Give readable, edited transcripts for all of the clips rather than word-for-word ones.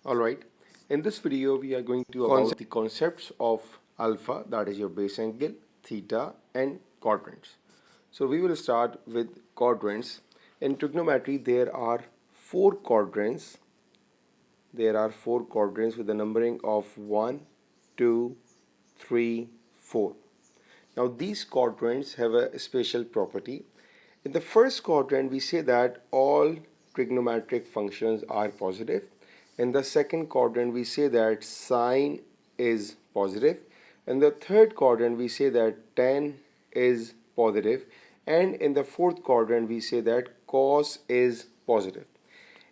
Alright, in this video we are going to about the concepts of alpha, that is your base angle, theta and quadrants. So we will start with quadrants. In trigonometry there are four quadrants. There are four quadrants with the numbering of 1, 2, 3, 4. Now these quadrants have a special property. In the first quadrant we say that all trigonometric functions are positive. In the second quadrant we say that sine is positive. In the third quadrant we say that tan is positive. And in the fourth quadrant we say that cos is positive.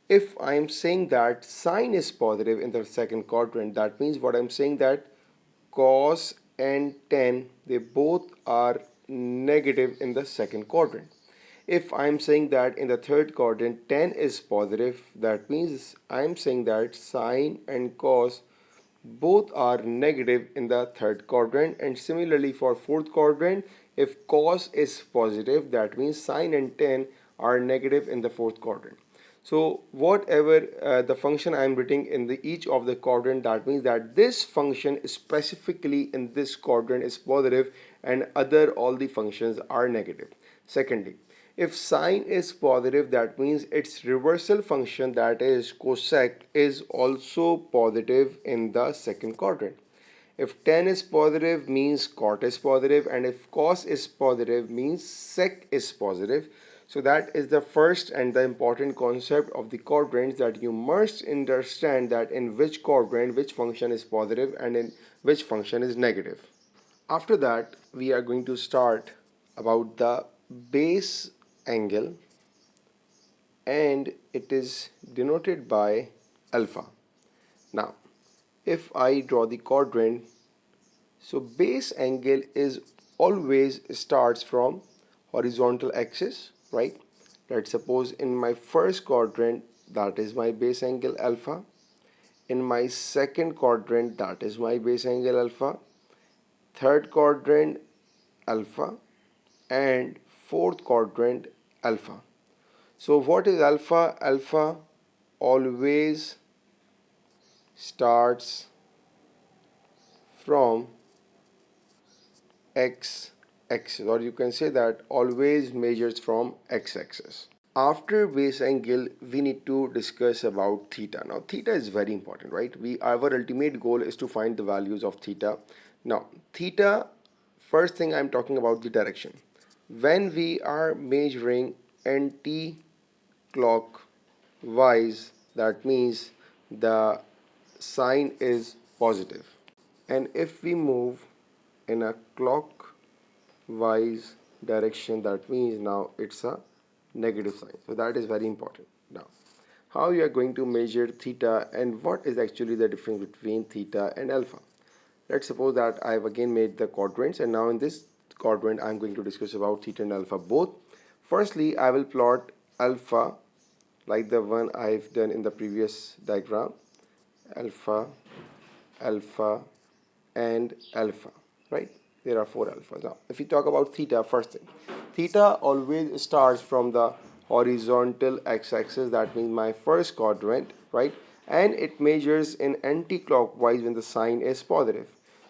If I am saying that sine is positive in the second quadrant, that means what I'm saying that cos and tan, they both are negative in the second quadrant. If I'm saying that in the third quadrant tan is positive, that means I'm saying that sine and cos both are negative in the third quadrant. And similarly for fourth quadrant, if cos is positive, that means sine and tan are negative in the fourth quadrant. So whatever the function I am writing in each of the quadrant, that means that this function specifically in this quadrant is positive and other all the functions are negative. Secondly, if sine is positive, that means its reversal function, that is cosec, is also positive in the second quadrant. If tan is positive means cot is positive, and if cos is positive means sec is positive. So that is the first and the important concept of the quadrants, that you must understand that in which quadrant which function is positive and in which function is negative. After that we are going to start about the base angle, and it is denoted by alpha. Now if I draw the quadrant, so base angle is always starts from horizontal axis, right? Let's suppose in my first quadrant, that is my base angle alpha. In my second quadrant, that is my base angle alpha. Third quadrant alpha, and fourth quadrant alpha. So what is alpha? Alpha always starts from x axis, or you can say that always measures from x axis. After base angle we need to discuss about theta. Now theta is very important, right? Our ultimate goal is to find the values of theta. Now theta, first thing I'm talking about the direction. When we are measuring anti-clockwise, that means the sign is positive, and if we move in a clockwise direction, that means now it's a negative sign. So that is very important. Now how you are going to measure theta, and what is actually the difference between theta and alpha? Let's suppose that I have again made the quadrants, and now in this quadrant I'm going to discuss about theta and alpha both. Firstly, I will plot alpha like the one I've done in the previous diagram. Alpha, alpha and alpha, right? There are four alphas. Now if we talk about theta, first thing, theta always starts from the horizontal x-axis, that means my first quadrant, right? And it measures in anti-clockwise when the sign is positive.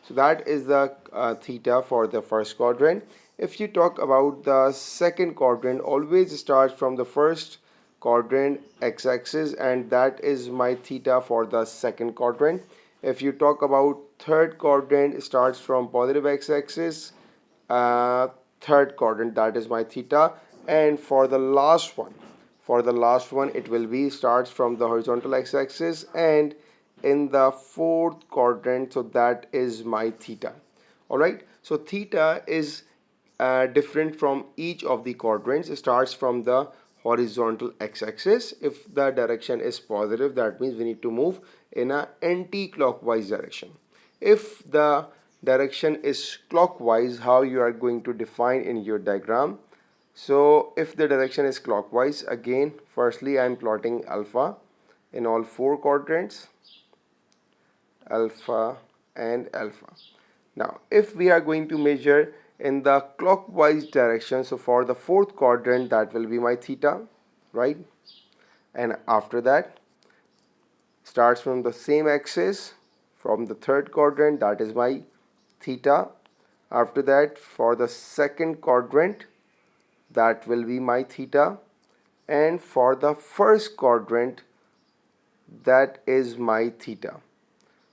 So that is the theta for the first quadrant. If you talk about the second quadrant, always starts from the first quadrant x-axis, and that is my theta for the second quadrant. If you talk about third quadrant, starts from positive x-axis, third quadrant, that is my theta. And for the last one it will be starts from the horizontal x-axis and in the fourth quadrant, so that is my theta. All right, so theta is different from each of the quadrants. It starts from the horizontal x-axis. If the direction is positive, that means we need to move in a anti-clockwise direction. If the direction is clockwise, how you are going to define in your diagram? So if the direction is clockwise, again firstly I am plotting alpha in all four quadrants, alpha and alpha. Now if we are going to measure in the clockwise direction, so for the fourth quadrant, that will be my theta, right? And after that, starts from the same axis, from the third quadrant, that is my theta. After that, for the second quadrant, that will be my theta, and for the first quadrant, that is my theta.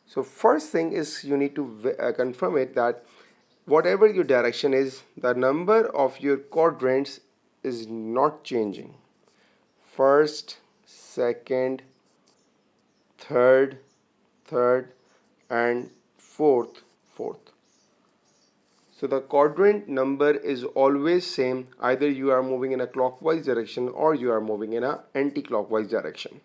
So first thing is you need to confirm it that whatever your direction is, the number of your quadrants is not changing. First, second, third, and fourth. So the quadrant number is always same, either you are moving in a clockwise direction or you are moving in a anti-clockwise direction.